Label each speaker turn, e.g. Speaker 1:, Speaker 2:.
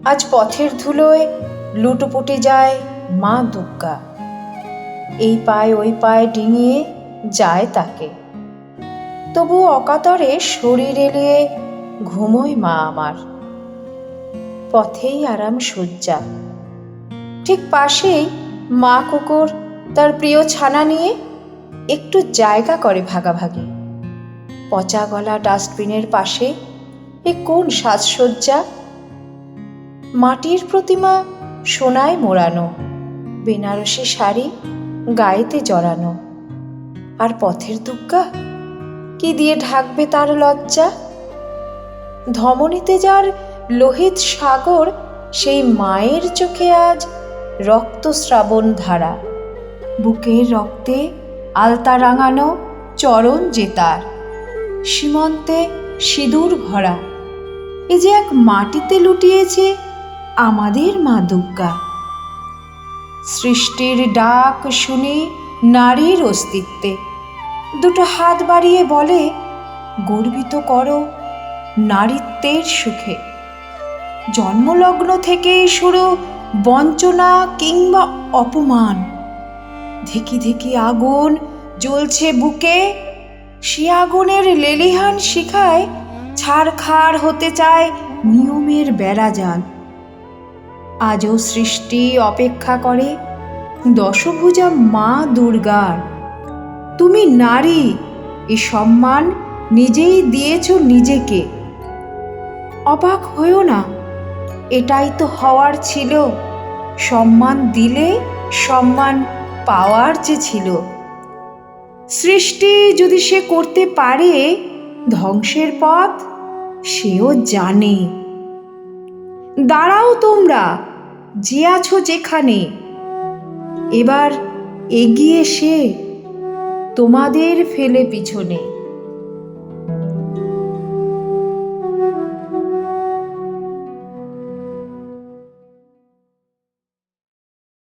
Speaker 1: আজ পথের ধুলোয় লুটোপুটে যায় মা দুর্গা। এই পায়ে ওই পায়ে ডিঙিয়ে যায় তাকে, তবু অকাতরে শরীর এলিয়ে ঘুমোয় মা আমার। পথেই আরাম শয্যা, ঠিক পাশেই মা কুকুর তার প্রিয় ছানা নিয়ে একটু জায়গা করে ভাগাভাগি। পচা গলা ডাস্টবিনের পাশে এ কোন সাজসজ্জা! মাটির প্রতিমা সোনায় মোড়ানো, বেনারসি শাড়ি গায়েতে জড়ানো। আর পথের দুর্গা কি দিয়ে ঢাকবে তার লজ্জা? ধমনীতে যার লোহিত সাগর, সেই মায়ের চোখে আজ রক্তস্রাবণ ধারা। বুকের রক্তে আলতা রাঙানো চরণ যে তার, সীমন্তে সিঁদুর ভরা। এ যে এক মাটিতে লুটিয়েছে আমাদের মা দুর্গা। সৃষ্টির ডাক শুনে নারীর অস্তিত্বে দুটো হাত বাড়িয়ে বলে, গর্বিত করো নারীত্বের সুখে। জন্মলগ্ন থেকেই শুরু বঞ্চনা কিংবা অপমান। ধিকি ধিকি আগুন জ্বলছে বুকে, সে আগুনের লেলিহান শিখায় ছারখার হতে চায় নিয়মের বেড়াজাল। আজও সৃষ্টি অপেক্ষা করে দশভুজা মা দুর্গার। তুমি নারী, এ সম্মান নিজেই দিয়েছ নিজেকে। অবাক হইও না, এটাই তো হওয়ার ছিল। সম্মান দিলে সম্মান পাওয়ার যে ছিল। সৃষ্টি যদি সে করতে পারে ধ্বংসের পথ, সেও জানে। দাঁড়াও তোমরা যে আছো যেখানে, এবার এগিয়ে সে তোমাদের ফেলে পিছনে।